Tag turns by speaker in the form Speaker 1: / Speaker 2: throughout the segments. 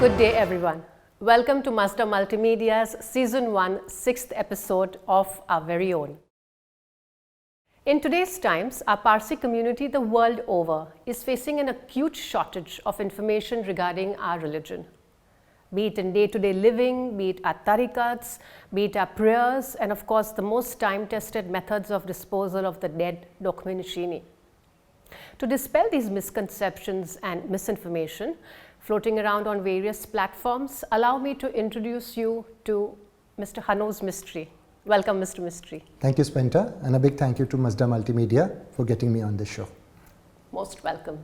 Speaker 1: Good day everyone. Welcome to Mazda Multimedia's Season 1, 6th episode of our very own. In today's times, our Parsee community the world over is facing an acute shortage of information regarding our religion. Be it in day-to-day living, be it our tarikats, be it our prayers, and of course the most time-tested methods of disposal of the dead, Dokme Nishini. To dispel these misconceptions and misinformation floating around on various platforms, allow me to introduce you to Mr. Hanoz Mistry. Welcome, Mr. Mistry.
Speaker 2: Thank you, Spenta, and a big thank you to Mazda Multimedia for getting me on this show.
Speaker 1: Most welcome.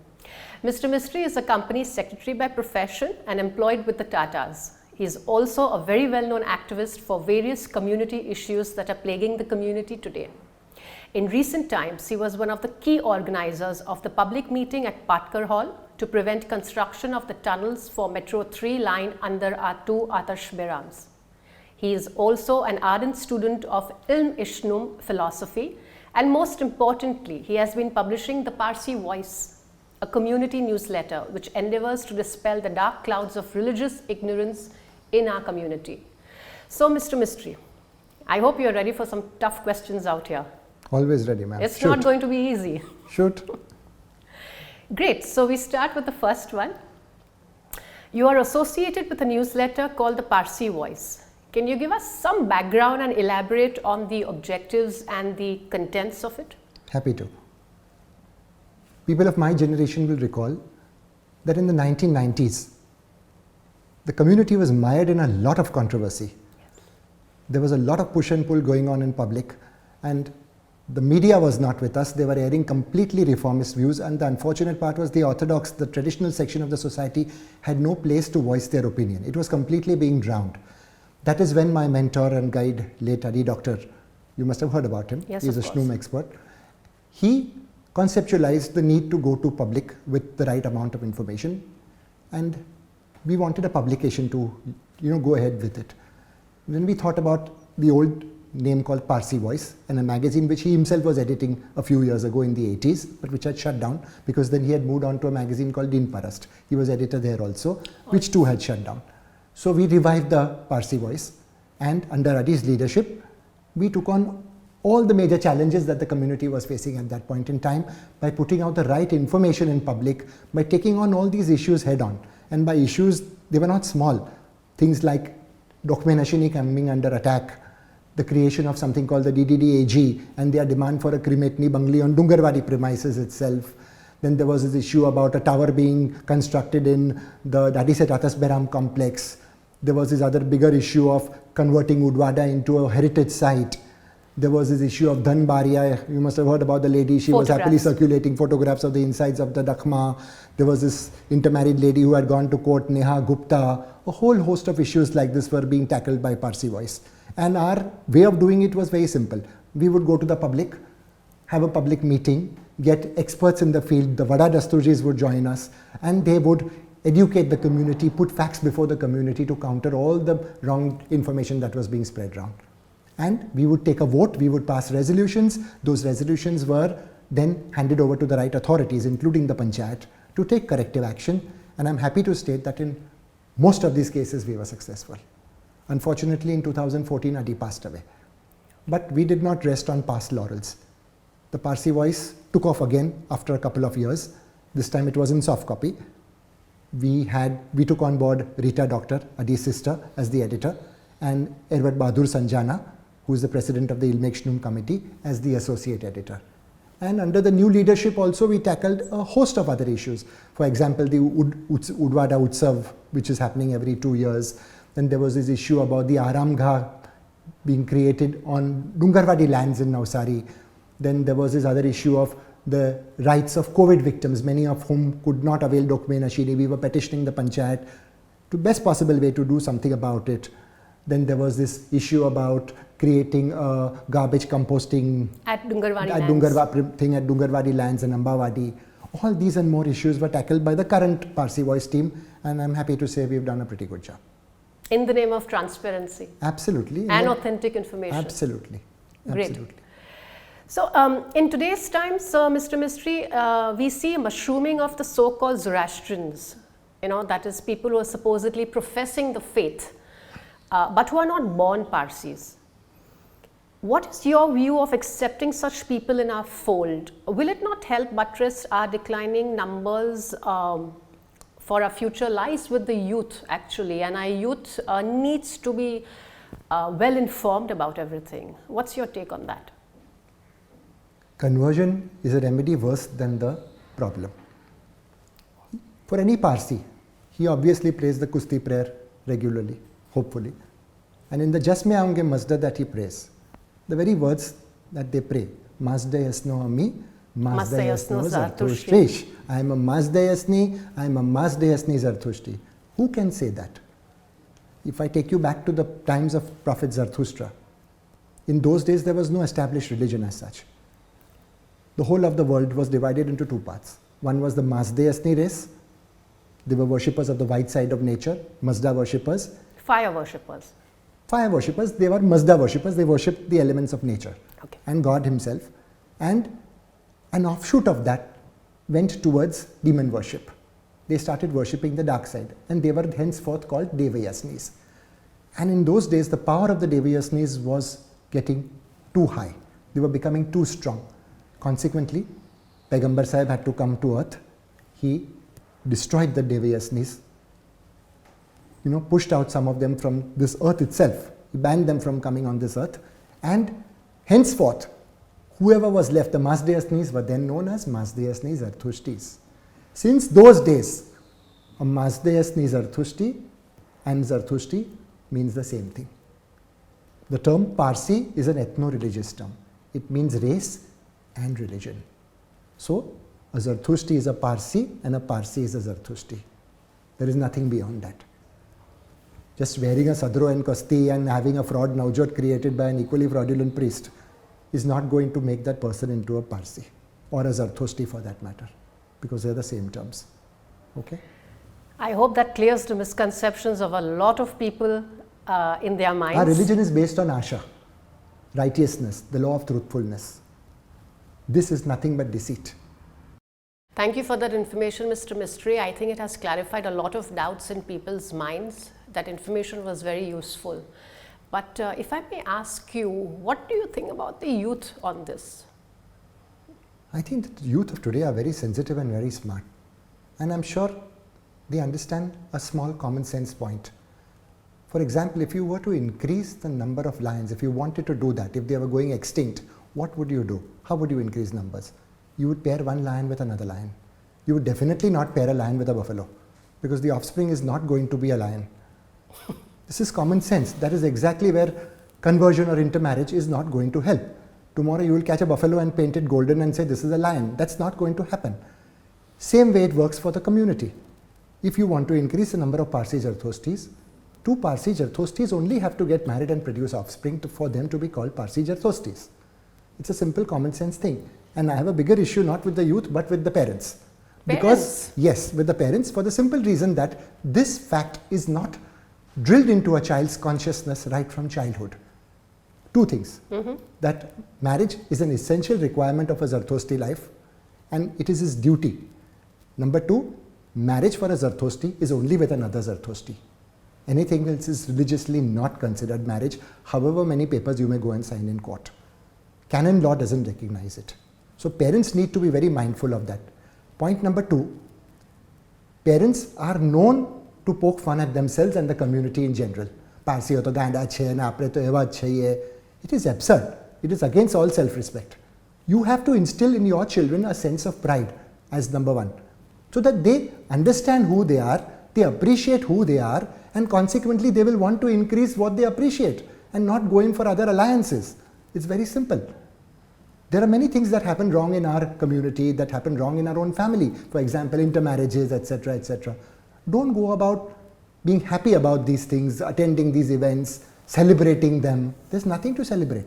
Speaker 1: Mr. Mistry is a company secretary by profession and employed with the Tatas. He is also a very well-known activist for various community issues that are plaguing the community today. In recent times, he was one of the key organizers of the public meeting at Patkar Hall to prevent construction of the tunnels for Metro 3 line under our two Atash Berams. He is also an ardent student of Ilm Ishnum philosophy, and most importantly, he has been publishing the Parsee Voice, a community newsletter which endeavors to dispel the dark clouds of religious ignorance in our community. So, Mr. Mistry, I hope you are ready for some tough questions out here.
Speaker 2: Always ready, ma'am.
Speaker 1: It's not going to be easy.
Speaker 2: Shoot.
Speaker 1: Great. So we start with the first one. You are associated with a newsletter called the Parsee Voice. Can you give us some background and elaborate on the objectives and the contents of it?
Speaker 2: Happy to. People of my generation will recall that in the 1990s, the community was mired in a lot of controversy. Yes. There was a lot of push and pull going on in public, and the media was not with us. They were airing completely reformist views, and the unfortunate part was the orthodox, the traditional section of the society had no place to voice their opinion. It was completely being drowned. That is when my mentor and guide, late Adi Doctor, you must have heard about him.
Speaker 1: Yes,
Speaker 2: he's a Shnum expert. He conceptualized the need to go to public with the right amount of information, and we wanted a publication to go ahead with it. Then we thought about the old name called Parsee Voice, and a magazine which he himself was editing a few years ago in the 80s, but which had shut down because then he had moved on to a magazine called Din Parast. He was editor there also, which too had shut down. So we revived the Parsee Voice, and under Adi's leadership, we took on all the major challenges that the community was facing at that point in time by putting out the right information in public, by taking on all these issues head on. And by issues, they were not small. Things like Dokme Nishini coming under attack, the creation of something called the DDD-AG and their demand for a Krimetni Bangli on Dungarwadi premises itself. Then there was this issue about a tower being constructed in the Dadiset Atas Beram complex. There was this other bigger issue of converting Udwada into a heritage site. There was this issue of Dhanbaria. You must have heard about the lady. She was happily circulating photographs of the insides of the Dakhma. There was this intermarried lady who had gone to court, Neha Gupta. A whole host of issues like this were being tackled by Parsee Voice. And our way of doing it was very simple. We would go to the public, have a public meeting, get experts in the field, the Vada Dasturjis would join us, and they would educate the community, put facts before the community to counter all the wrong information that was being spread around. And we would take a vote, we would pass resolutions. Those resolutions were then handed over to the right authorities, including the Panchayat, to take corrective action. And I'm happy to state that in most of these cases we were successful. Unfortunately, in 2014, Adi passed away. But we did not rest on past laurels. The Parsee Voice took off again after a couple of years. This time it was in soft copy. We took on board Rita Doctor, Adi's sister, as the editor, and Erwat Bahadur Sanjana, who is the president of the Ilm Ishnum committee, as the associate editor. And under the new leadership also, we tackled a host of other issues. For example, the Udwada Utsav, which is happening every 2 years. Then there was this issue about the Aramgha being created on Dungarwadi lands in Navsari. Then there was this other issue of the rights of COVID victims, many of whom could not avail Dokme Nishini. We were petitioning the Panchayat to best possible way to do something about it. Then there was this issue about creating a garbage composting
Speaker 1: at Dungarwadi
Speaker 2: at Dungarwadi lands and Ambawadi. All these and more issues were tackled by the current Parsee Voice team, and I'm happy to say we've done a pretty good job.
Speaker 1: In the name of transparency.
Speaker 2: Absolutely.
Speaker 1: And authentic information.
Speaker 2: Absolutely.
Speaker 1: Great.
Speaker 2: Absolutely.
Speaker 1: So in today's times, Mr. Mistry, we see a mushrooming of the so-called Zoroastrians. that is people who are supposedly professing the faith, but who are not born Parsees. What is your view of accepting such people in our fold? Will it not help buttress our declining numbers for our future lies with the youth actually, and our youth needs to be well informed about everything? What's your take on that?
Speaker 2: Conversion is a remedy worse than the problem. For any Parsee, he obviously prays the Kusti prayer regularly, hopefully. And in the Jas Mein Aaunge Mazda that he prays, the very words that they pray, Mazda Yasno Ami, Mazda Yasno Zartushti. I am a Mazda Yasni, I am a Mazda Yasni Zartushti. Who can say that? If I take you back to the times of Prophet Zarathustra, in those days there was no established religion as such. The whole of the world was divided into two parts. One was the Mazda Yasni race. They were worshippers of the white side of nature, Mazda worshippers.
Speaker 1: Fire worshippers.
Speaker 2: Fire worshippers, they were Mazda worshippers, they worshipped the elements of nature and God himself. And an offshoot of that went towards demon worship. They started worshipping the dark side, and they were henceforth called Devayasnis. And in those days, the power of the Devayasnis was getting too high. They were becoming too strong. Consequently, Paigambar Sahib had to come to earth. He destroyed the Devayasnis, pushed out some of them from this earth itself. He banned them from coming on this earth. And henceforth, whoever was left, the Mazda Yasnis were then known as Mazda Yasni Zartushtis. Since those days, a Mazda Yasni Zartushti and Zartushti means the same thing. The term Parsee is an ethno-religious term. It means race and religion. So, a Zartushti is a Parsee and a Parsee is a Zartushti. There is nothing beyond that. Just wearing a sadro and kosti and having a fraud naujot created by an equally fraudulent priest is not going to make that person into a Parsee or a Zartushti for that matter, because they are the same terms. Okay?
Speaker 1: I hope that clears the misconceptions of a lot of people in their minds.
Speaker 2: Our religion is based on asha, righteousness, the law of truthfulness. This is nothing but deceit.
Speaker 1: Thank you for that information, Mr. Mistry. I think it has clarified a lot of doubts in people's minds. That information was very useful. But if I may ask you, what do you think about the youth on this?
Speaker 2: I think that the youth of today are very sensitive and very smart. And I'm sure they understand a small common sense point. For example, if you were to increase the number of lions, if you wanted to do that, if they were going extinct, what would you do? How would you increase numbers? You would pair one lion with another lion. You would definitely not pair a lion with a buffalo, because the offspring is not going to be a lion. This is common sense. That is exactly where conversion or intermarriage is not going to help. Tomorrow you will catch a buffalo and paint it golden and say this is a lion. That's not going to happen. Same way it works for the community. If you want to increase the number of Parsee Jarthostis, two Parsee Jarthostis only have to get married and produce offspring for them to be called Parsee Jarthostis. It's a simple common sense thing. And I have a bigger issue not with the youth but with the parents. Because, yes, with the parents, for the simple reason that this fact is not drilled into a child's consciousness right from childhood. Two things. That marriage is an essential requirement of a Zarthosti life and it is his duty. Number two, marriage for a Zarthosti is only with another Zarthosti. Anything else is religiously not considered marriage, however many papers you may go and sign in court. Canon law doesn't recognize it. So parents need to be very mindful of that. Point number two, parents are known to poke fun at themselves and the community in general. It is absurd. It is against all self-respect. You have to instill in your children a sense of pride as number one, so that they understand who they are, they appreciate who they are, and consequently they will want to increase what they appreciate and not go in for other alliances. It's very simple. There are many things that happen wrong in our community, that happen wrong in our own family. For example, intermarriages, etc., etc. Don't go about being happy about these things, attending these events, celebrating them. There's nothing to celebrate.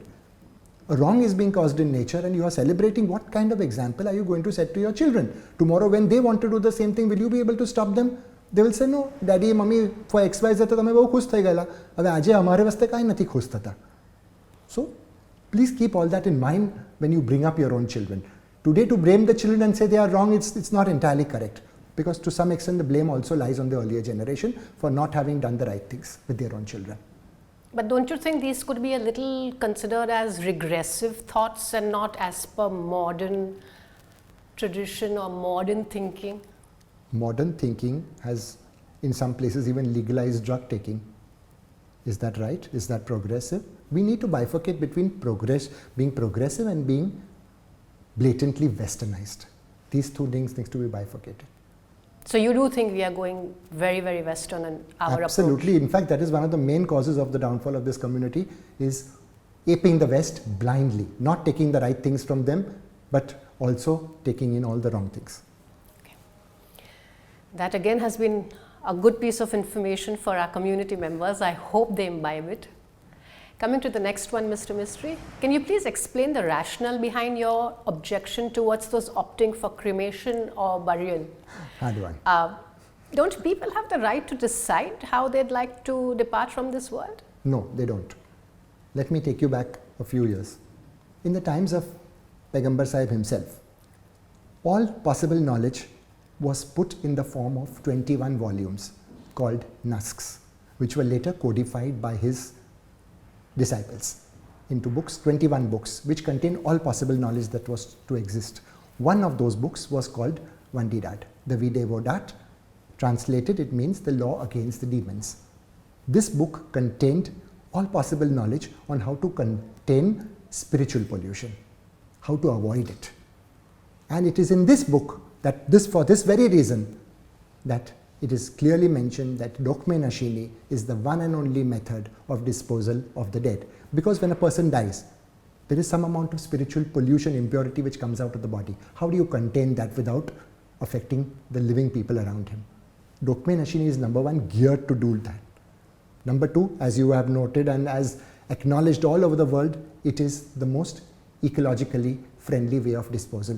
Speaker 2: A wrong is being caused in nature and you are celebrating. What kind of example are you going to set to your children? Tomorrow when they want to do the same thing, will you be able to stop them? They will say, no, daddy, mommy, for XYZ, તમે બહુ ખુશ થઈ ગયેલા. હવે આજે અમારે વાસ્તે કાંઈ નથી ખુશ થતા. So, please keep all that in mind when you bring up your own children. Today to blame the children and say they are wrong, it's not entirely correct. Because to some extent the blame also lies on the earlier generation for not having done the right things with their own children.
Speaker 1: But don't you think these could be a little considered as regressive thoughts and not as per modern tradition or modern thinking?
Speaker 2: Modern thinking has in some places even legalized drug taking. Is that right? Is that progressive? We need to bifurcate between being progressive and being blatantly westernized. These two things need to be bifurcated.
Speaker 1: So you do think we are going very, very Western in our
Speaker 2: Absolutely.
Speaker 1: approach?
Speaker 2: In fact, that is one of the main causes of the downfall of this community, is aping the West blindly, not taking the right things from them, but also taking in all the wrong things.
Speaker 1: Okay. That again has been a good piece of information for our community members. I hope they imbibe it. Coming to the next one, Mr. Mistry, can you please explain the rationale behind your objection towards those opting for cremation or burial?
Speaker 2: Hard one.
Speaker 1: Don't people have the right to decide how they'd like to depart from this world?
Speaker 2: No, they don't. Let me take you back a few years. In the times of Paigambar Sahib himself, all possible knowledge was put in the form of 21 volumes called Nusks, which were later codified by his disciples into books, 21 books, which contain all possible knowledge that was to exist. One of those books was called Vandidat, the Videvodat. Translated, it means the law against the demons. This book contained all possible knowledge on how to contain spiritual pollution, how to avoid it. And it is in this book that for this very reason that it is clearly mentioned that Dokme Nashini is the one and only method of disposal of the dead. Because when a person dies, there is some amount of spiritual pollution, impurity which comes out of the body. How do you contain that without affecting the living people around him? Dokme Nashini is number one, geared to do that. Number two, as you have noted and as acknowledged all over the world, it is the most ecologically friendly way of disposal,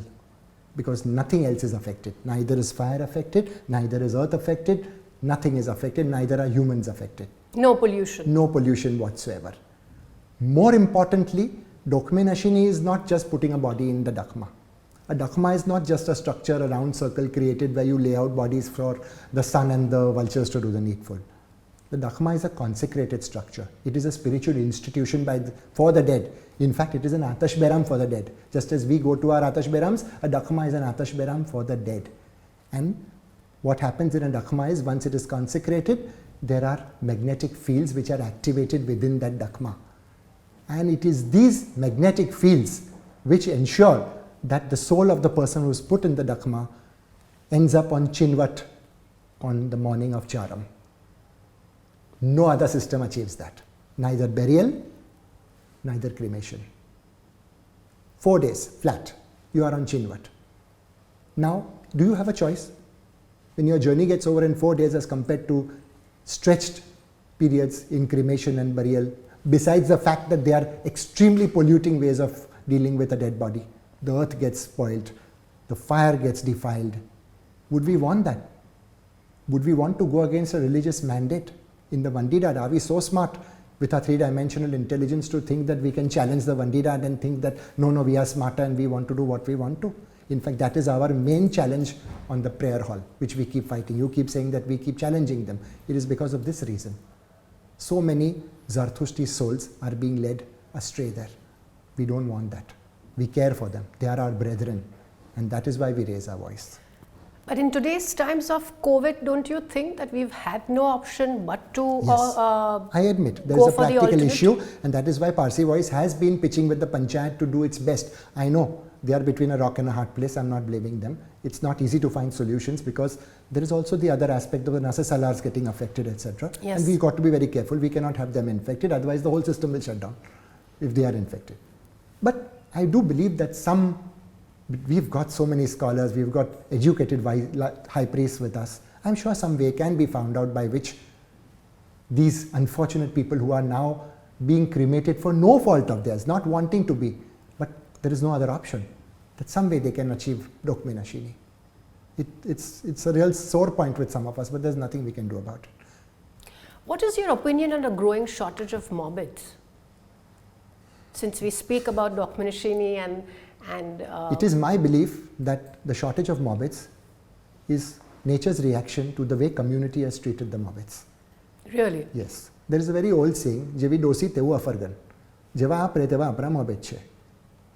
Speaker 2: because nothing else is affected. Neither is fire affected, neither is earth affected, nothing is affected, neither are humans affected.
Speaker 1: No pollution.
Speaker 2: No pollution whatsoever. More importantly, Dokme Nashini is not just putting a body in the Dakma. A Dakma is not just a structure, a round circle created where you lay out bodies for the sun and the vultures to do the needful. The Dakma is a consecrated structure. It is a spiritual institution for the dead. In fact, it is an Atash Beram for the dead. Just as we go to our Atash Berams, a Dakma is an Atash Beram for the dead. And what happens in a Dakma is, once it is consecrated, there are magnetic fields which are activated within that Dakma. And it is these magnetic fields which ensure that the soul of the person who is put in the Dakma ends up on Chinvat on the morning of Charam. No other system achieves that. Neither burial, neither cremation. 4 days flat, you are on Chinvat. Now, do you have a choice? When your journey gets over in 4 days as compared to stretched periods in cremation and burial, besides the fact that they are extremely polluting ways of dealing with a dead body. The earth gets spoiled, the fire gets defiled. Would we want that? Would we want to go against a religious mandate? In the Vandidat, are we so smart with our three-dimensional intelligence to think that we can challenge the Vandidat and think that no, we are smarter and we want to do what we want to? In fact, that is our main challenge on the prayer hall, which we keep fighting. You keep saying that we keep challenging them. It is because of this reason. So many Zarthushti souls are being led astray there. We don't want that. We care for them. They are our brethren. And that is why we raise our voice.
Speaker 1: But in today's times of COVID, don't you think that we've had no option but to
Speaker 2: Yes. I admit there is a practical issue, and that is why Parsee Voice has been pitching with the Panchayat to do its best. I know they are between a rock and a hard place. I'm not blaming them. It's not easy to find solutions because there is also the other aspect of the Nasa Salars getting affected, etc.
Speaker 1: Yes.
Speaker 2: And we've got to be very careful. We cannot have them infected, otherwise the whole system will shut down if they are infected. But I do believe that we've got so many scholars, we've got educated high priests with us. I'm sure some way can be found out by which these unfortunate people who are now being cremated for no fault of theirs, not wanting to be, but there is no other option, that some way they can achieve Dokme Nashini. It's a real sore point with some of us, but there's nothing we can do about it.
Speaker 1: What is your opinion on the growing shortage of morbids? Since we speak about Dokme Nashini and
Speaker 2: it is my belief that the shortage of morbids is nature's reaction to the way community has treated the Mobbits.
Speaker 1: Really?
Speaker 2: Yes. There is a very old saying, Jevi dosi tevu afargan. Jeva apre teva apra Mobbit.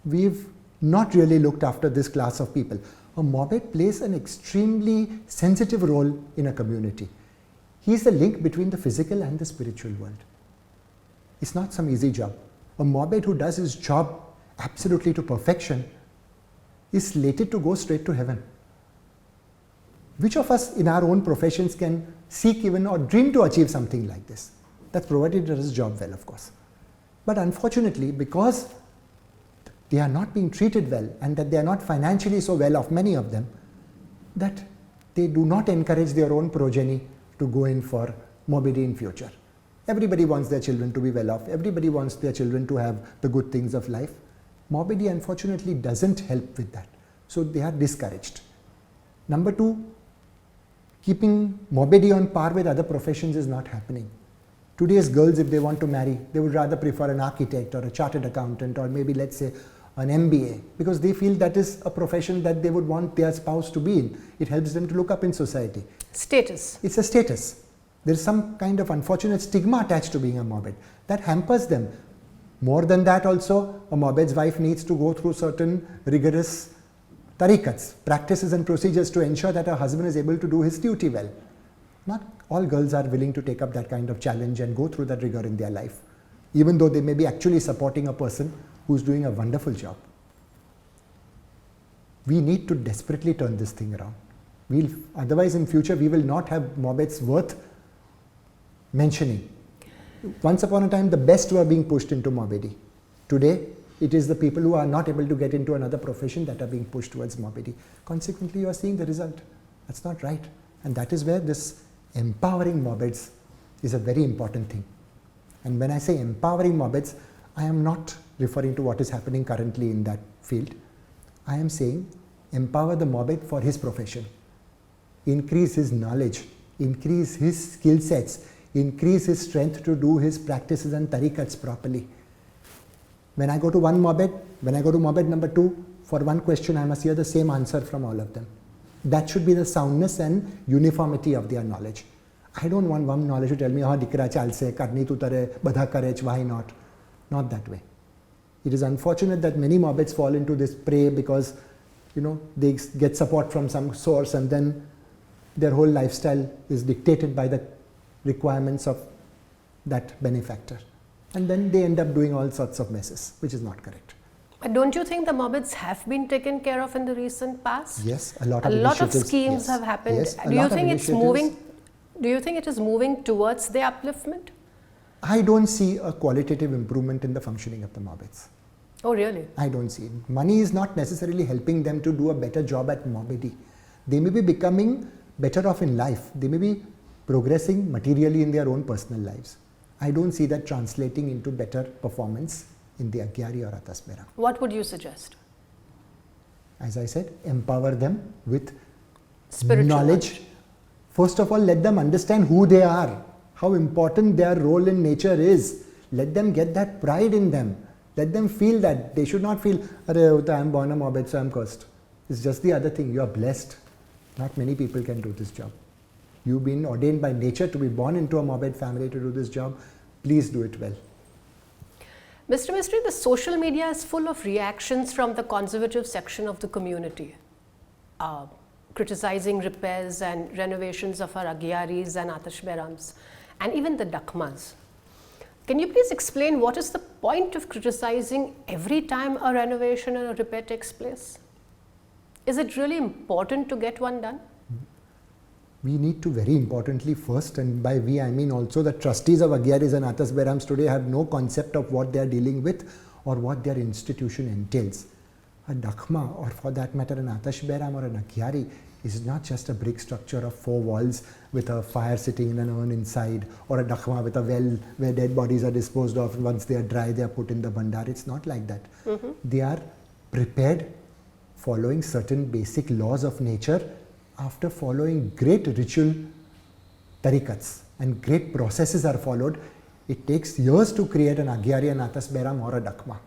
Speaker 2: We've not really looked after this class of people. A Mobbit plays an extremely sensitive role in a community. He is the link between the physical and the spiritual world. It's not some easy job. A Mobbit who does his job absolutely to perfection is slated to go straight to heaven. Which of us in our own professions can seek even or dream to achieve something like this? That's provided he does his job well, of course. But unfortunately, because they are not being treated well and that they are not financially so well off, many of them, that they do not encourage their own progeny to go in for morbidity in future. Everybody wants their children to be well off. Everybody wants their children to have the good things of life. Morbidity unfortunately doesn't help with that. So they are discouraged. Number two, keeping morbidity on par with other professions is not happening. Today's girls, if they want to marry, they would rather prefer an architect or a chartered accountant or maybe, let's say, an MBA, because they feel that is a profession that they would want their spouse to be in. It helps them to look up in society.
Speaker 1: Status.
Speaker 2: It's a status. There is some kind of unfortunate stigma attached to being a Mobbit that hampers them. More than that also, a Mobbit's wife needs to go through certain rigorous tarikats, practices and procedures to ensure that her husband is able to do his duty well. Not all girls are willing to take up that kind of challenge and go through that rigor in their life, even though they may be actually supporting a person who's doing a wonderful job. We need to desperately turn this thing around. Otherwise in future we will not have Mobbits worth mentioning. Once upon a time the best were being pushed into morbidity. Today it is the people who are not able to get into another profession that are being pushed towards morbidity. Consequently you are seeing the result. That's not right. And that is where this empowering Mobbits is a very important thing. And when I say empowering Mobbits, I am not referring to what is happening currently in that field. I am saying empower the Mobbit for his profession. Increase his knowledge, increase his skill sets, increase his strength to do his practices and tarikats properly. When I go to one Mobbit, when I go to Mobbit number 2, for one question I must hear the same answer from all of them. That should be the soundness and uniformity of their knowledge. I don't want one knowledge to tell me, dikra chalse, karni tu tare, badha karech, why not? Not that way. It is unfortunate that many Mobbits fall into this prey because, they get support from some source and then their whole lifestyle is dictated by the requirements of that benefactor. And then they end up doing all sorts of messes, which is not correct.
Speaker 1: But don't you think the Mobbits have been taken care of in the recent past?
Speaker 2: Yes, a lot of
Speaker 1: schemes have happened.
Speaker 2: Yes,
Speaker 1: Do you think it's moving? Do you think it is moving towards the upliftment?
Speaker 2: I don't see a qualitative improvement in the functioning of the Mobbits.
Speaker 1: Oh, really?
Speaker 2: I don't see it. Money is not necessarily helping them to do a better job at morbidity. They may be becoming better off in life. They may be progressing materially in their own personal lives. I don't see that translating into better performance in the Agyari or Atasbera.
Speaker 1: What would you suggest?
Speaker 2: As I said, empower them with
Speaker 1: Spiritual
Speaker 2: knowledge. First of all, let them understand who they are, how important their role in nature is. Let them get that pride in them. Let them feel that. They should not feel, I am born a Mobbit, so I am cursed. It's just the other thing. You are blessed. Not many people can do this job. You've been ordained by nature to be born into a Mobbit family to do this job. Please do it well.
Speaker 1: Mr. Mistry, the social media is full of reactions from the conservative section of the community, criticizing repairs and renovations of our Agyaris and Atashberams, and even the Dakmas. Can you please explain what is the point of criticizing every time a renovation or a repair takes place? Is it really important to get one done?
Speaker 2: We need to very importantly first, and by we I mean also the trustees of Agyaris and Atasberams today have no concept of what they are dealing with or what their institution entails. A Dakma, or for that matter an Atashberam or an Agyari, is not just a brick structure of 4 walls with a fire sitting in an urn inside, or a Dakma with a well where dead bodies are disposed of. Once they are dry, they are put in the bandar. It's not like that. They are prepared following certain basic laws of nature after following great ritual tarikats, and great processes are followed. It takes years to create an Agyari, an Atasberam or a Dakma.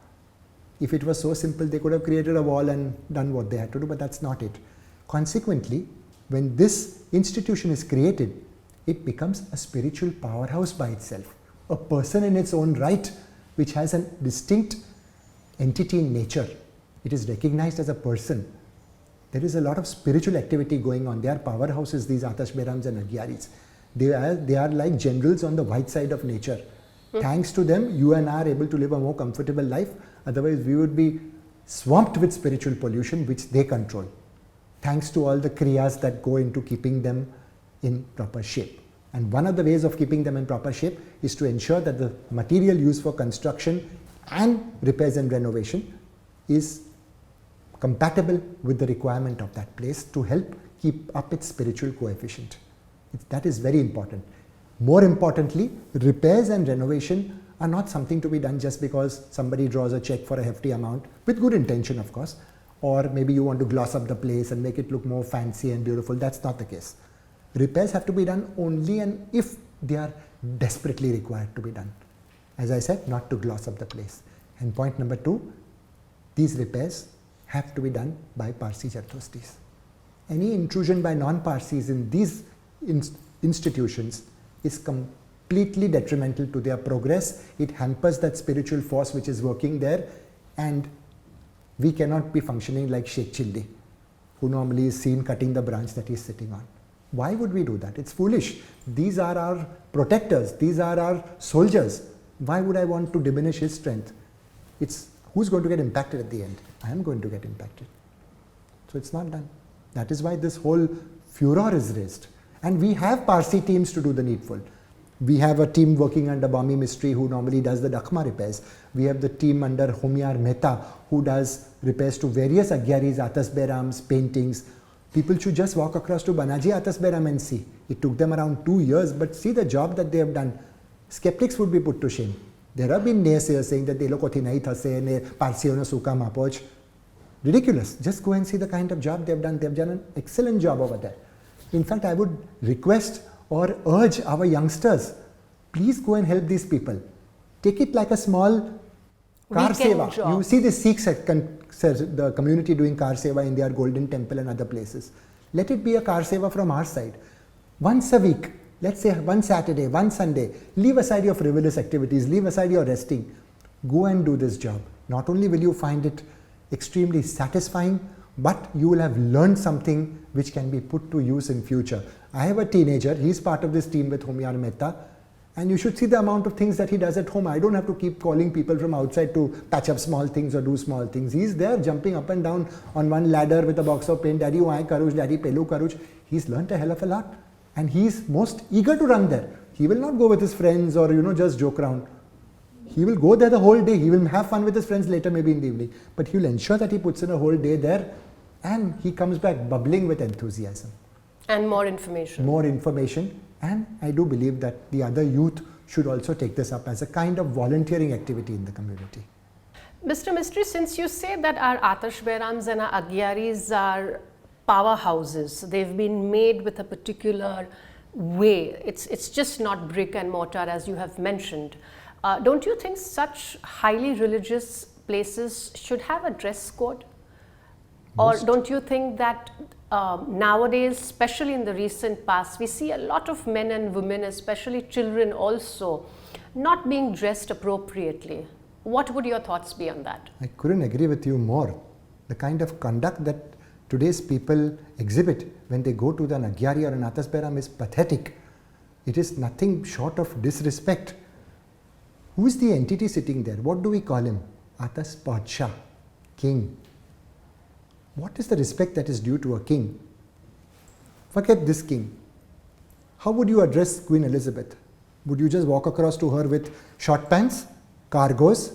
Speaker 2: If it was so simple, they could have created a wall and done what they had to do, but that's not it. Consequently, when this institution is created, it becomes a spiritual powerhouse by itself, a person in its own right, which has a distinct entity in nature. It is recognized as a person. There is a lot of spiritual activity going on. They are powerhouses, these Atash Behrams and Agyaris. They are like generals on the white side of nature. Thanks to them, you and I are able to live a more comfortable life. Otherwise, we would be swamped with spiritual pollution, which they control. Thanks to all the kriyas that go into keeping them in proper shape. And one of the ways of keeping them in proper shape is to ensure that the material used for construction and repairs and renovation is compatible with the requirement of that place to help keep up its spiritual coefficient. That is very important. More importantly, repairs and renovation are not something to be done just because somebody draws a check for a hefty amount, with good intention of course, or maybe you want to gloss up the place and make it look more fancy and beautiful. That's not the case. Repairs have to be done only and if they are desperately required to be done. As I said, not to gloss up the place. And point number 2, these repairs have to be done by Parsee Jarthostis. Any intrusion by non-Parsees in these institutions is completely detrimental to their progress. It hampers that spiritual force which is working there, and we cannot be functioning like Sheikh Childi, who normally is seen cutting the branch that he is sitting on. Why would we do that? It's foolish. These are our protectors. These are our soldiers. Why would I want to diminish his strength? It's who's going to get impacted at the end? I am going to get impacted. So it's not done. That is why this whole furor is raised. And we have Parsee teams to do the needful. We have a team working under Hanoz Mistry who normally does the Dakhma repairs. We have the team under Humrigar Mehta who does repairs to various Agyaris, Atash Behrams, paintings. People should just walk across to Banaji Atash Behram and see. It took them around 2 years, but see the job that they have done. Skeptics would be put to shame. There have been naysayers saying that they look nahi thase ne Parsee suka mapoch. Ridiculous. Just go and see the kind of job they have done. They have done an excellent job over there. In fact, I would request or urge our youngsters, please go and help these people. Take it like a small car seva.
Speaker 1: Job.
Speaker 2: You see the Sikhs, the community doing car seva in their Golden Temple and other places. Let it be a car seva from our side. Once a week, let's say one Saturday, one Sunday, leave aside your frivolous activities, leave aside your resting. Go and do this job. Not only will you find it extremely satisfying, but you will have learned something which can be put to use in future. I have a teenager, he's part of this team with Humrigar Mehta, and you should see the amount of things that he does at home. I don't have to keep calling people from outside to patch up small things or do small things. He's there jumping up and down on one ladder with a box of paint. Daddy, why karuj? Daddy, pelu karuj. He's learnt a hell of a lot. And he's most eager to run there. He will not go with his friends or just joke around. He will go there the whole day. He will have fun with his friends later, maybe in the evening. But he will ensure that he puts in a whole day there and he comes back bubbling with enthusiasm.
Speaker 1: And more information.
Speaker 2: More information. And I do believe that the other youth should also take this up as a kind of volunteering activity in the community.
Speaker 1: Mr. Mistry, since you say that our Atash Behrams and our Agyaris are powerhouses, they've been made with a particular way. It's just not brick and mortar as you have mentioned. Don't you think such highly religious places should have a dress code? Or don't you think that nowadays, especially in the recent past, we see a lot of men and women, especially children also, not being dressed appropriately? What would your thoughts be on that?
Speaker 2: I couldn't agree with you more. The kind of conduct that today's people exhibit when they go to the Agyari or an Atash Behram is pathetic. It is nothing short of disrespect. Who is the entity sitting there? What do we call him? Atash Padshah, king. What is the respect that is due to a king? Forget this king. How would you address Queen Elizabeth? Would you just walk across to her with short pants, cargos,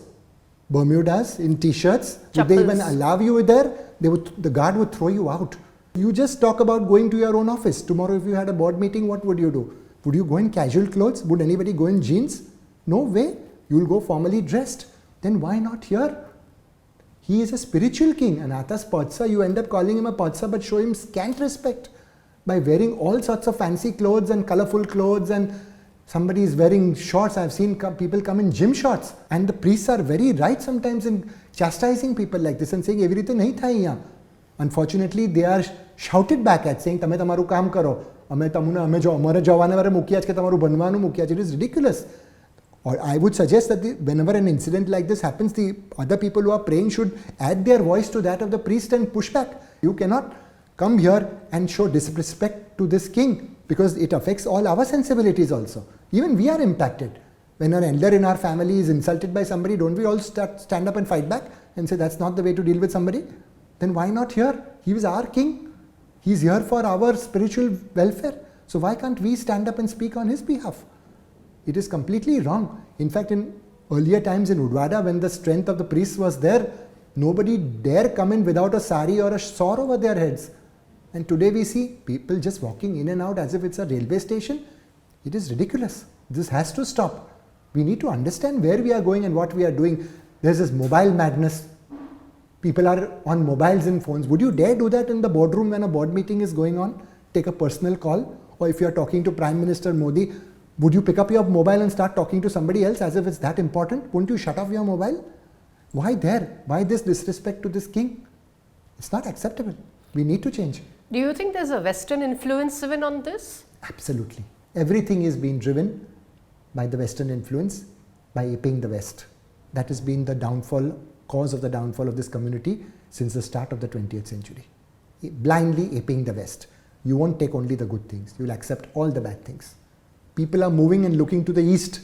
Speaker 2: Bermudas, in t-shirts? Would they even allow you there? The guard would throw you out. You just talk about going to your own office. Tomorrow if you had a board meeting, what would you do? Would you go in casual clothes? Would anybody go in jeans? No way. You will go formally dressed. Then why not here? He is a spiritual king. And Atash Padshah, you end up calling him a Padshah but show him scant respect by wearing all sorts of fancy clothes and colorful clothes, and somebody is wearing shorts. I've seen people come in gym shorts, and the priests are very right sometimes in chastising people like this and saying everything nahi tha yahan. Unfortunately, they are shouted back at saying, "Tame tamaru kaam karo, ame tamune ame jo amare jawane vare mukiya ke tamaru banwanu mukiya." It is ridiculous. Or I would suggest that whenever an incident like this happens, the other people who are praying should add their voice to that of the priest and push back. You cannot come here and show disrespect to this king, because it affects all our sensibilities also. Even we are impacted. When an elder in our family is insulted by somebody, don't we all stand up and fight back and say that's not the way to deal with somebody? Then why not here? He was our king. He's here for our spiritual welfare. So why can't we stand up and speak on his behalf? It is completely wrong. In fact, in earlier times in Udwada, when the strength of the priests was there, nobody dare come in without a sari or a shawl over their heads. And today we see people just walking in and out as if it's a railway station. It is ridiculous. This has to stop. We need to understand where we are going and what we are doing. There's this mobile madness. People are on mobiles and phones. Would you dare do that in the boardroom when a board meeting is going on? Take a personal call? Or if you are talking to Prime Minister Modi, would you pick up your mobile and start talking to somebody else as if it's that important? Wouldn't you shut off your mobile? Why there? Why this disrespect to this king? It's not acceptable. We need to change.
Speaker 1: Do you think there's a Western influence even on this?
Speaker 2: Absolutely. Everything is being driven by the Western influence, by aping the West. That has been the cause of the downfall of this community since the start of the 20th century. Blindly aping the West. You won't take only the good things. You will accept all the bad things. People are moving and looking to the East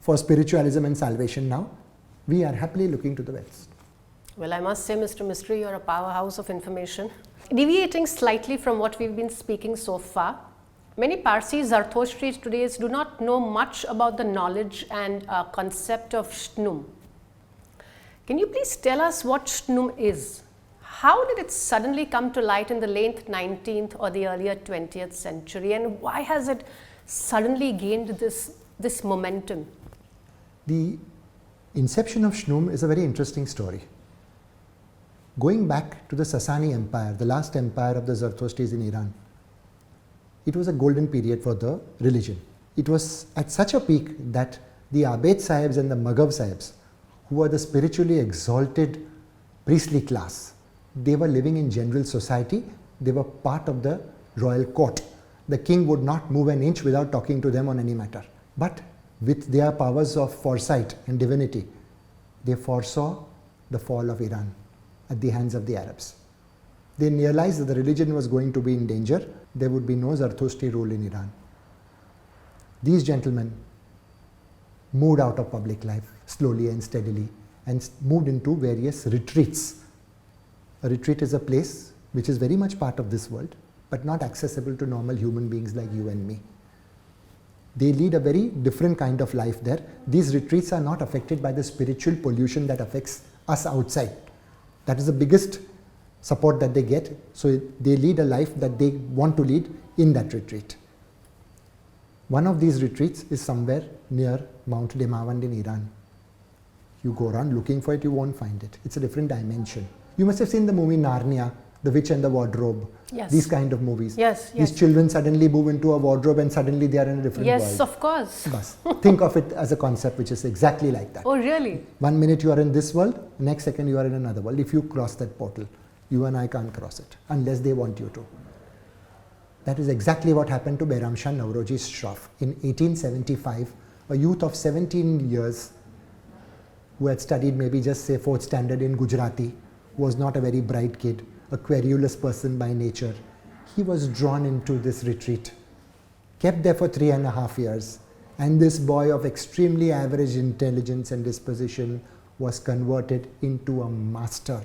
Speaker 2: for spiritualism and salvation now. We are happily looking to the West.
Speaker 1: Well, I must say, Mr. Mistry, you're a powerhouse of information. Deviating slightly from what we've been speaking so far, many Parsee Zarthoshtri's today do not know much about the knowledge and concept of Shnum. Can you please tell us what Shnum is? How did it suddenly come to light in the late 19th or the earlier 20th century, and why has it suddenly gained this momentum?
Speaker 2: The inception of Shnum is a very interesting story. Going back to the Sasani Empire, the last empire of the Zarthoshtris in Iran, it was a golden period for the religion. It was at such a peak that the Abed Sahibs and the Maghav Sahibs, who were the spiritually exalted priestly class, they were living in general society. They were part of the royal court. The king would not move an inch without talking to them on any matter. But with their powers of foresight and divinity, they foresaw the fall of Iran at the hands of the Arabs. They realized that the religion was going to be in danger. There would be no Zarthoshtri rule in Iran. These gentlemen moved out of public life slowly and steadily and moved into various retreats. A retreat is a place which is very much part of this world, but not accessible to normal human beings like you and me. They lead a very different kind of life there. These retreats are not affected by the spiritual pollution that affects us outside. That is the biggest support that they get. So they lead a life that they want to lead in that retreat. One of these retreats is somewhere near Mount Demavand in Iran. You go around looking for it, you won't find it. It's a different dimension. You must have seen the movie Narnia, The Witch and the Wardrobe.
Speaker 1: Yes.
Speaker 2: These kind of movies.
Speaker 1: Yes,
Speaker 2: These children suddenly move into a wardrobe and suddenly they are in a different world.
Speaker 1: Yes, of course.
Speaker 2: Think of it as a concept which is exactly like that.
Speaker 1: Oh, really?
Speaker 2: 1 minute you are in this world, next second you are in another world. If you cross that portal, you and I can't cross it unless they want you to. That is exactly what happened to Behram Shah Nauroji Shroff. In 1875, a youth of 17 years who had studied maybe just say 4th standard in Gujarati, was not a very bright kid, a querulous person by nature. He was drawn into this retreat, kept there for 3.5 years, and this boy of extremely average intelligence and disposition was converted into a master.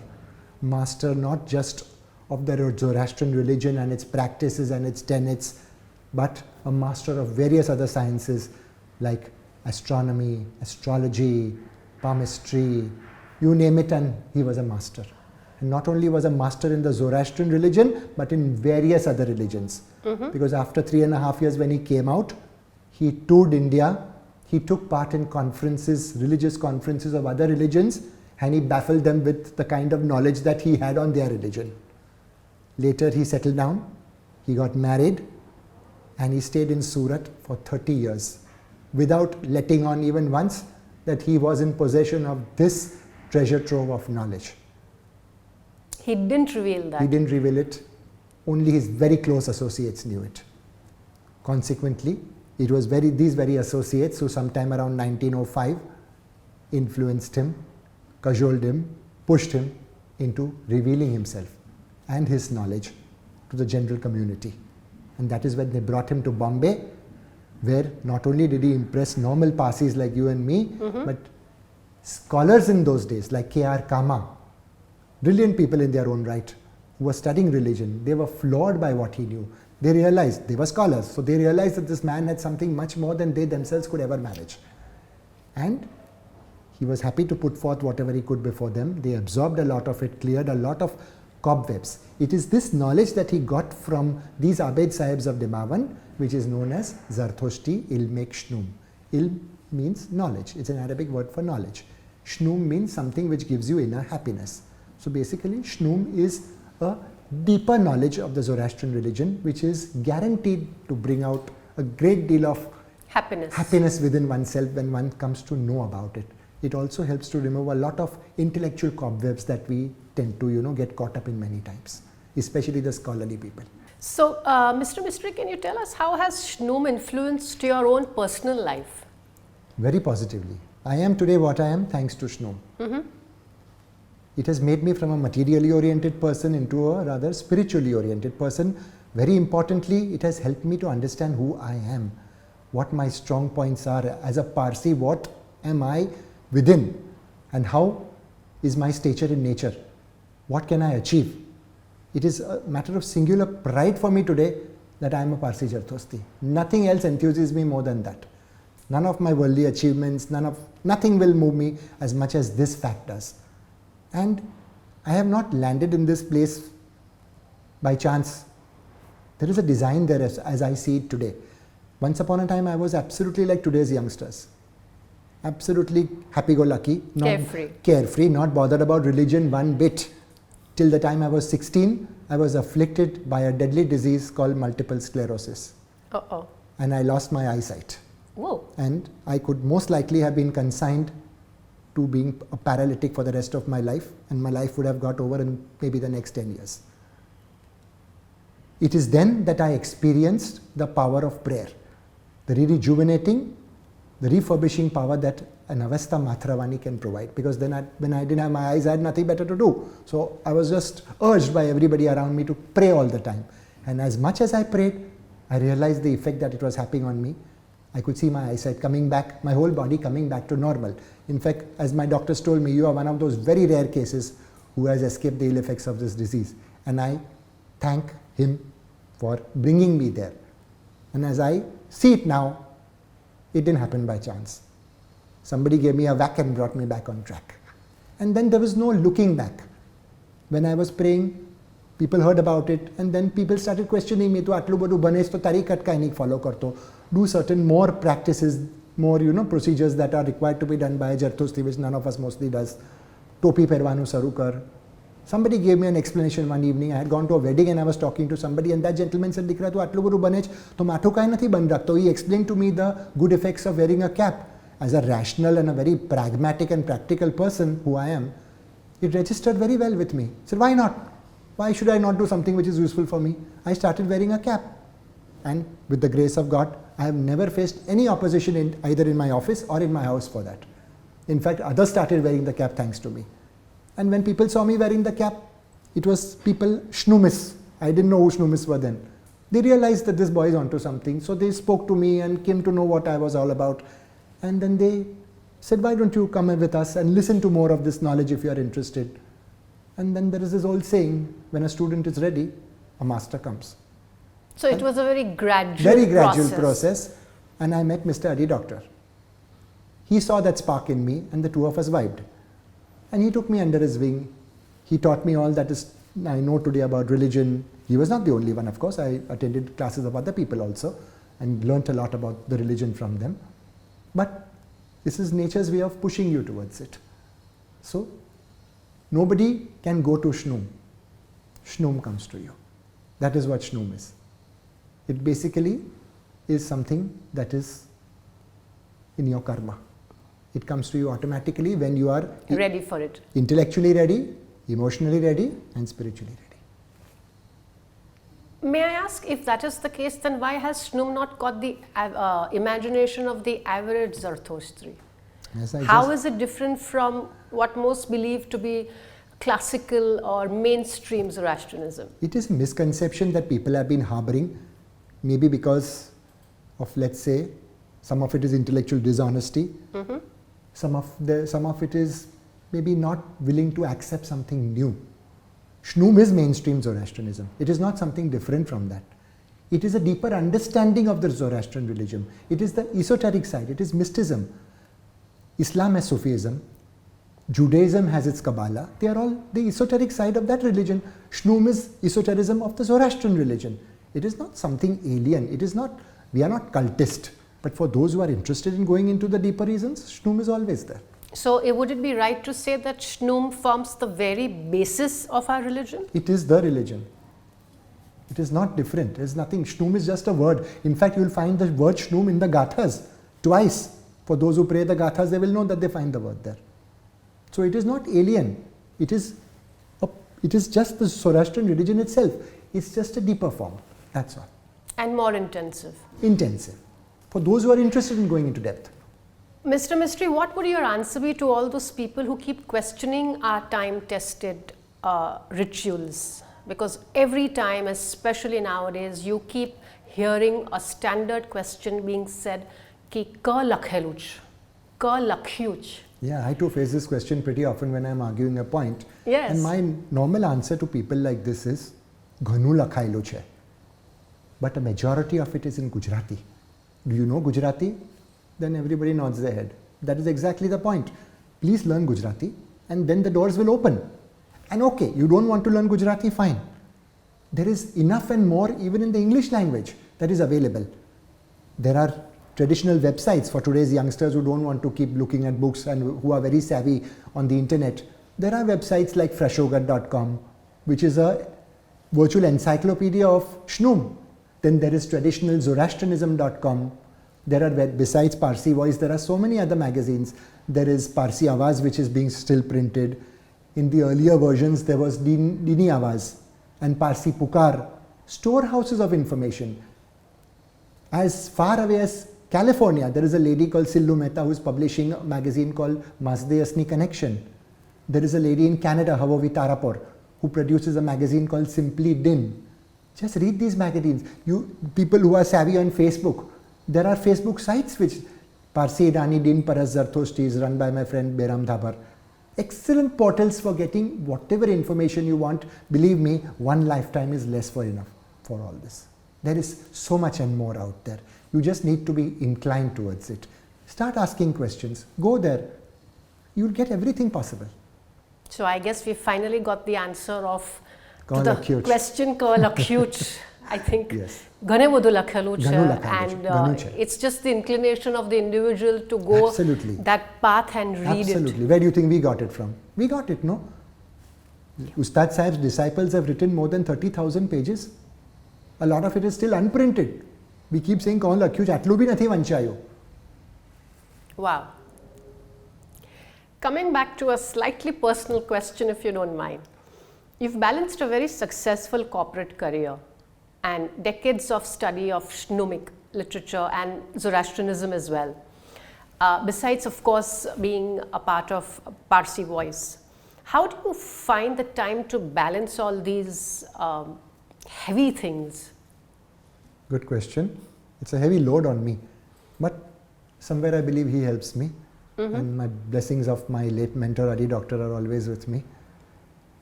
Speaker 2: Master not just of the Zoroastrian religion and its practices and its tenets, but a master of various other sciences like astronomy, astrology, palmistry, you name it, and he was a master. And not only was a master in the Zoroastrian religion, but in various other religions. Because after 3.5 years when he came out, he toured India, he took part in conferences, religious conferences of other religions, and he baffled them with the kind of knowledge that he had on their religion. Later he settled down, he got married, and he stayed in Surat for 30 years without letting on even once that he was in possession of this treasure trove of knowledge.
Speaker 1: He didn't reveal that.
Speaker 2: He didn't reveal it. only his very close associates knew it. Consequently, it was these very associates who sometime around 1905 influenced him, cajoled him, pushed him into revealing himself and his knowledge to the general community. And that is when they brought him to Bombay, where not only did he impress normal Parsees like you and me, but scholars in those days like K.R. Kama, brilliant people in their own right, who were studying religion. They were floored by what he knew. They realized, they were scholars, so they realized that this man had something much more than they themselves could ever manage. And he was happy to put forth whatever he could before them. They absorbed a lot of it, cleared a lot of cobwebs. It is this knowledge that he got from these Abed Sahibs of Dimavan, which is known as Zarthoshti Ilmek Shnum. Ilm means knowledge. It's an Arabic word for knowledge. Shnum means something which gives you inner happiness. So basically, Shnum is a deeper knowledge of the Zoroastrian religion, which is guaranteed to bring out a great deal of happiness within oneself when one comes to know about it. It also helps to remove a lot of intellectual cobwebs that we tend to, get caught up in many times, especially the scholarly people.
Speaker 1: So, Mr. Mistry, can you tell us how has Shnum influenced your own personal life?
Speaker 2: Very positively. I am today what I am thanks to Shnum. It has made me from a materially oriented person into a rather spiritually oriented person. Very importantly, it has helped me to understand who I am, what my strong points are. As a Parsee, what am I within, and how is my stature in nature? What can I achieve? It is a matter of singular pride for me today that I am a Parsee Zarthosti. Nothing else enthuses me more than that. None of my worldly achievements, nothing will move me as much as this fact does. And I have not landed in this place by chance. There is a design there as I see it today. Once upon a time, I was absolutely like today's youngsters. Absolutely happy-go-lucky, carefree, not bothered about religion one bit. Till the time I was 16, I was afflicted by a deadly disease called multiple sclerosis. And I lost my eyesight.
Speaker 1: Whoa.
Speaker 2: And I could most likely have been consigned to being a paralytic for the rest of my life, and my life would have got over in maybe the next 10 years. It is then that I experienced the power of prayer, the rejuvenating, the refurbishing power that an Avesta Mathravani can provide. Because then when I didn't have my eyes, I had nothing better to do. So I was just urged by everybody around me to pray all the time. And as much as I prayed, I realized the effect that it was having on me. I could see my eyesight coming back, my whole body coming back to normal. In fact, as my doctors told me, you are one of those very rare cases who has escaped the ill effects of this disease. And I thank him for bringing me there. And as I see it now, it didn't happen by chance. Somebody gave me a whack and brought me back on track. And then there was no looking back. When I was praying, people heard about it, and then people started questioning me, "Tu atlu badu banesh to tariqat ka nahi follow karto." Do certain more practices, more procedures that are required to be done by a Zarthosti, which none of us mostly does. Topi pervanu saru kar. Somebody gave me an explanation one evening. I had gone to a wedding and I was talking to somebody, and that gentleman said, "Dikra, tu atlu badu banesh to matho kai nathi ban rakto." He explained to me the good effects of wearing a cap. As a rational and a very pragmatic and practical person who I am, it registered very well with me. I said, why not? Why should I not do something which is useful for me? I started wearing a cap. And with the grace of God, I have never faced any opposition either in my office or in my house for that. In fact, others started wearing the cap thanks to me. And when people saw me wearing the cap, it was people Shnumis. I didn't know who Shnumis were then. They realized that this boy is onto something. So they spoke to me and came to know what I was all about. And then they said, why don't you come with us and listen to more of this knowledge if you are interested. And then there is this old saying, when a student is ready, a master comes.
Speaker 1: So it was a very gradual
Speaker 2: process. And I met Mr. Adi Doctor. He saw that spark in me and the two of us vibed. And he took me under his wing. He taught me all that is I know today about religion. He was not the only one, of course. I attended classes of other people also and learnt a lot about the religion from them. But this is nature's way of pushing you towards it. So nobody can go to Shnum. Shnum comes to you. That is what Shnum is. It basically is something that is in your karma. It comes to you automatically when you are
Speaker 1: ready for it.
Speaker 2: Intellectually ready, emotionally ready, and spiritually ready.
Speaker 1: May I ask, if that is the case, then why has Shnum not got the imagination of the average Zarathustri?
Speaker 2: Yes,
Speaker 1: How is it different from what most believe to be classical or mainstream Zoroastrianism?
Speaker 2: It is a misconception that people have been harboring, maybe because of, let's say, some of it is intellectual dishonesty, some of it is maybe not willing to accept something new. Shnum is mainstream Zoroastrianism. It is not something different from that. It is a deeper understanding of the Zoroastrian religion. It is the esoteric side. It is mysticism. Islam has Sufism. Judaism has its Kabbalah. They are all the esoteric side of that religion. Shnum is esotericism of the Zoroastrian religion. It is not something alien. It is not, we are not cultist. But for those who are interested in going into the deeper reasons, Shnum is always there.
Speaker 1: So, would it be right to say that Shnum forms the very basis of our religion?
Speaker 2: It is the religion. It is not different. There is nothing. Shnum is just a word. In fact, you will find the word Shnum in the Gathas twice. For those who pray the Gathas, they will know that they find the word there. So it is not alien. It is just the Zoroastrian religion itself. It's just a deeper form. That's all.
Speaker 1: And more intensive.
Speaker 2: Intensive. For those who are interested in going into depth.
Speaker 1: Mr. Mistry, what would your answer be to all those people who keep questioning our time-tested rituals? Because every time, especially nowadays, you keep hearing a standard question being said, ki ka lakheluch, ka lakhyuch.
Speaker 2: Yeah, I too face this question pretty often when I'm arguing a point.
Speaker 1: Yes.
Speaker 2: And my normal answer to people like this is, Ghanu lakhailuch hai. But a majority of it is in Gujarati. Do you know Gujarati? Then everybody nods their head. That is exactly the point. Please learn Gujarati and then the doors will open. And okay, you don't want to learn Gujarati, fine. There is enough and more even in the English language that is available. There are traditional websites for today's youngsters who don't want to keep looking at books and who are very savvy on the internet. There are websites like freshogat.com, which is a virtual encyclopedia of Shnum. Then there is traditional Zoroastrianism.com. There are, besides Parsee Voice, there are so many other magazines. There is Parsee Awaz, which is being still printed. In the earlier versions, there was Dini Awaz and Parsee Pukar, storehouses of information. As far away as California, there is a lady called Sillu Mehta who is publishing a magazine called Mazda Asni Connection. There is a lady in Canada, Havavi Tarapur, who produces a magazine called Simply Din. Just read these magazines. You people who are savvy on Facebook, there are Facebook sites which Parsee Dani Din Paras Zarthosti is run by my friend Beram Dhabar. Excellent portals for getting whatever information you want. Believe me, one lifetime is less for enough for all this. There is so much and more out there. You just need to be inclined towards it. Start asking questions. Go there. You'll get everything possible.
Speaker 1: So I guess we finally got the answer of
Speaker 2: the
Speaker 1: question ka lakhyuch. I think
Speaker 2: yes.
Speaker 1: Ghane bodu lakhaluch,
Speaker 2: and
Speaker 1: it's just the inclination of the individual to go
Speaker 2: Absolutely.
Speaker 1: that path and read it.
Speaker 2: Absolutely. Where do you think we got it from? We got it, no? Yeah. Ustad Sahib's disciples have written more than 30,000 pages. A lot of it is still unprinted. We keep saying, "Kaun lakhyuch atlu bhi nathi vanchayo."
Speaker 1: Wow. Coming back to a slightly personal question, if you don't mind. You've balanced a very successful corporate career and decades of study of Shnumic literature and Zoroastrianism as well. Besides, of course, being a part of Parsee Voice. How do you find the time to balance all these heavy things?
Speaker 2: Good question. It's a heavy load on me, but somewhere I believe he helps me. And my blessings of my late mentor, Adi Doctor, are always with me.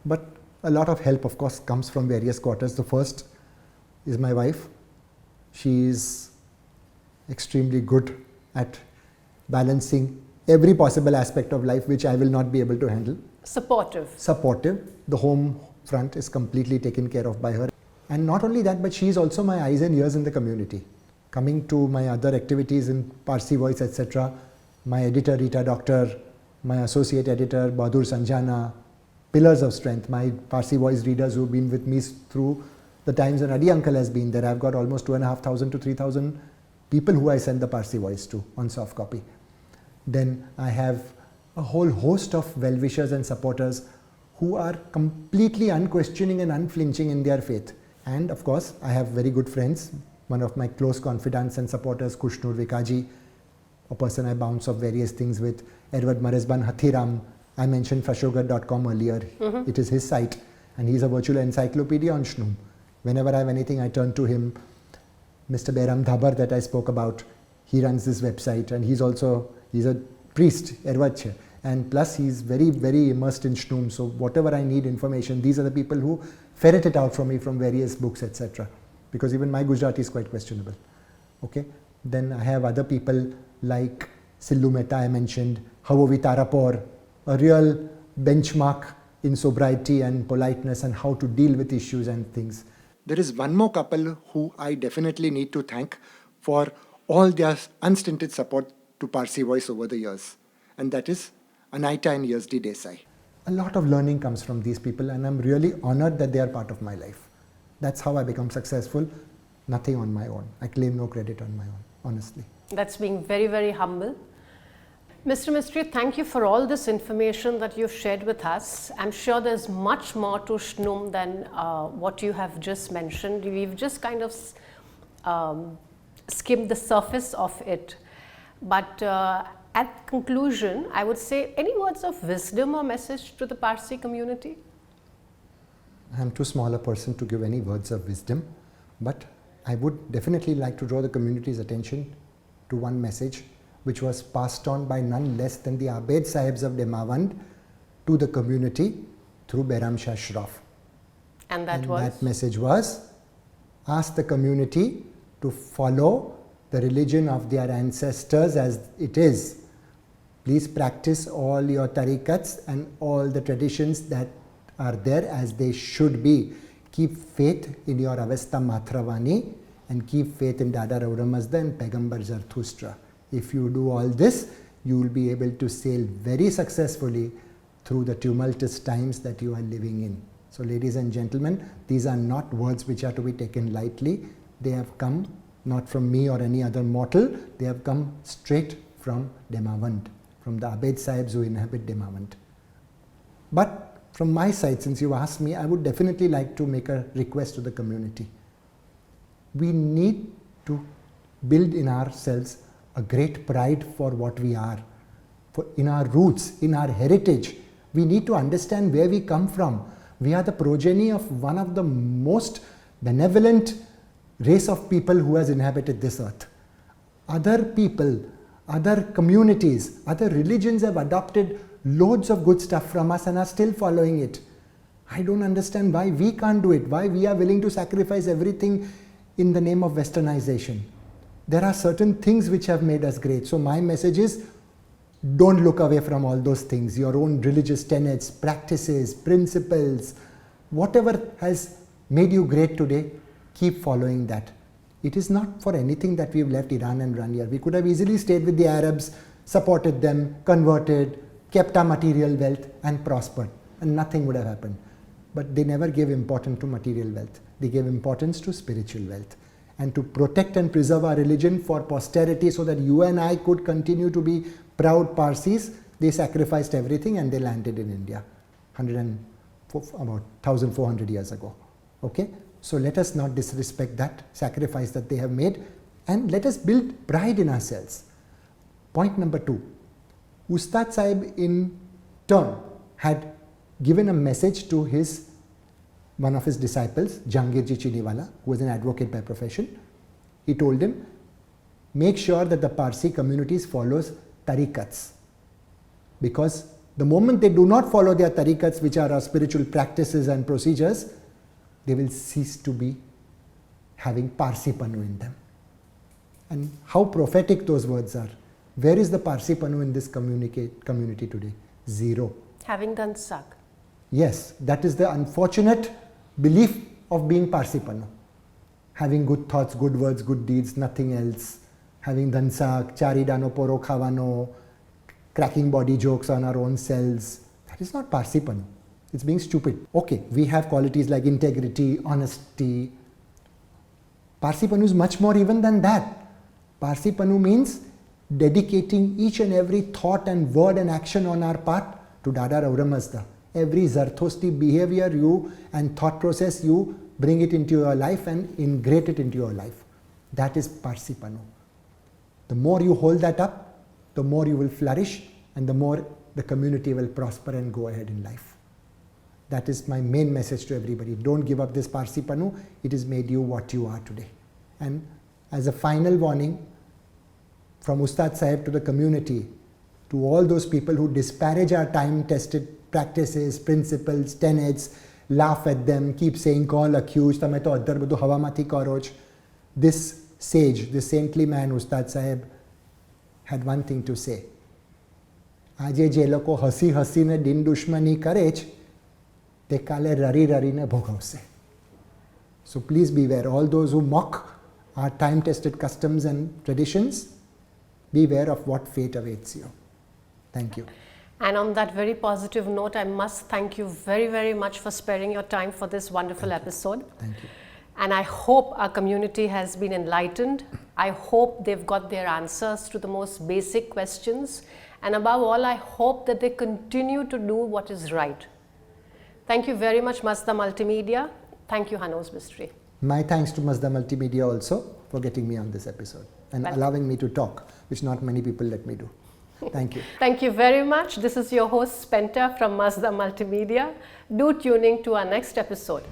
Speaker 2: But a lot of help, of course, comes from various quarters. The first is my wife. She is extremely good at balancing every possible aspect of life which I will not be able to handle.
Speaker 1: Supportive.
Speaker 2: Supportive. The home front is completely taken care of by her. And not only that, but she is also my eyes and ears in the community. Coming to my other activities in Parsee Voice, etc., my editor Rita Doctor, my associate editor Bahadur Sanjana, pillars of strength, my Parsee Voice readers who have been with me through the times when Adi Uncle has been there. I've got almost 2,500 to 3,000 people who I send the Parsee Voice to on soft copy. Then I have a whole host of well-wishers and supporters who are completely unquestioning and unflinching in their faith. And of course, I have very good friends. One of my close confidants and supporters, Kushnur Vikaji, a person I bounce off various things with, Edward Marisban Hathiram. I mentioned fashogar.com earlier. It is his site, and he's a virtual encyclopedia on Shnoom. Whenever I have anything, I turn to him. Mr. Behram Dhabar that I spoke about, he runs this website, and he's a priest, Ervache. And plus, he's very, very immersed in Shnoom. So whatever I need information, these are the people who ferret it out from me from various books, etc. Because even my Gujarati is quite questionable. Okay. Then I have other people like Sillu Mehta I mentioned, Havovi Tarapur, a real benchmark in sobriety and politeness and how to deal with issues and things. There is one more couple who I definitely need to thank for all their unstinted support to Parsee Voice over the years. And that is Anaita and Yazdi Desai. A lot of learning comes from these people, and I'm really honored that they are part of my life. That's how I become successful. Nothing on my own. I claim no credit on my own, honestly.
Speaker 1: That's being very, very humble. Mr. Mistry, thank you for all this information that you've shared with us. I'm sure there's much more to Shnoom than what you have just mentioned. We've just kind of skimmed the surface of it. But at conclusion, I would say, any words of wisdom or message to the Parsee community?
Speaker 2: I'm too small a person to give any words of wisdom, but I would definitely like to draw the community's attention to one message which was passed on by none less than the Abed Sahibs of Demavand to the community through Behram Shah Shroff.
Speaker 1: And that
Speaker 2: message was, ask the community to follow the religion of their ancestors as it is. Please practice all your tariqats and all the traditions that are there as they should be. Keep faith in your Avesta Mathravani and keep faith in Dada Raura Mazda and Pegambar Zarthustra. If you do all this, you will be able to sail very successfully through the tumultuous times that you are living in. So ladies and gentlemen, these are not words which are to be taken lightly. They have come not from me or any other mortal, they have come straight from Demavand, from the Abed Sahibs who inhabit Demavand. But from my side, since you asked me, I would definitely like to make a request to the community. We need to build in ourselves a great pride for what we are, in our roots, in our heritage. We need to understand where we come from. We are the progeny of one of the most benevolent race of people who has inhabited this earth. Other people, other communities, other religions have adopted loads of good stuff from us and are still following it. I don't understand why we can't do it, why we are willing to sacrifice everything in the name of westernization. There are certain things which have made us great. So my message is, don't look away from all those things, your own religious tenets, practices, principles, whatever has made you great today, keep following that. It is not for anything that we've left Iran and run here. We could have easily stayed with the Arabs, supported them, converted, kept our material wealth and prospered, and nothing would have happened. But they never gave importance to material wealth. They gave importance to spiritual wealth. And to protect and preserve our religion for posterity so that you and I could continue to be proud Parsees, they sacrificed everything and they landed in India about 1,400 years ago. Okay? So let us not disrespect that sacrifice that they have made, and let us build pride in ourselves. Point number 2. Ustad Sahib in turn had given a message to one of his disciples, Jahangirji Chiniwala, who was an advocate by profession. He told him, make sure that the Parsee communities follows tariqats, because the moment they do not follow their tariqats, which are our spiritual practices and procedures, they will cease to be having Parsee-panu in them. And how prophetic those words are. Where is the Parsee-panu in this community today? Zero.
Speaker 1: Having done suck.
Speaker 2: Yes, that is the unfortunate belief of being Parsee-panu. Having good thoughts, good words, good deeds, nothing else. Having dhansak, charidano poro khavano, cracking body jokes on our own selves. That is not Parsee-panu. It's being stupid. Okay, we have qualities like integrity, honesty. Parsee-panu is much more even than that. Parsee-panu means dedicating each and every thought and word and action on our part to Dada Raura Mazda. Every Zarthosti behavior and thought process you bring it into your life and integrate it into your life. That is Parsee Panu. The more you hold that up, the more you will flourish and the more the community will prosper and go ahead in life. That is my main message to everybody. Don't give up this Parsee Panu. It has made you what you are today. And as a final warning from Ustad Sahib to the community, to all those people who disparage our time-tested practices, principles, tenets, laugh at them, keep saying, call accused, tame to addar badhu hawa mathi karo ch. This sage, this saintly man, Ustad Sahib, had one thing to say. Aje je loko hasi hasine din dushmani કરે છે, તે કાલે રરી રરીને ભોગવશે. So please beware, all those who mock our time-tested customs and traditions, beware of what fate awaits you. Thank you.
Speaker 1: And on that very positive note, I must thank you very, very much for sparing your time for this wonderful episode.
Speaker 2: Thank you.
Speaker 1: And I hope our community has been enlightened. I hope they've got their answers to the most basic questions. And above all, I hope that they continue to do what is right. Thank you very much, Mazda Multimedia. Thank you, Hanoz Mistry.
Speaker 2: My thanks to Mazda Multimedia also for getting me on this episode and allowing me to talk, which not many people let me do. Thank you.
Speaker 1: Thank you very much. This is your host Spenta from Mazda Multimedia. Do tune in to our next episode.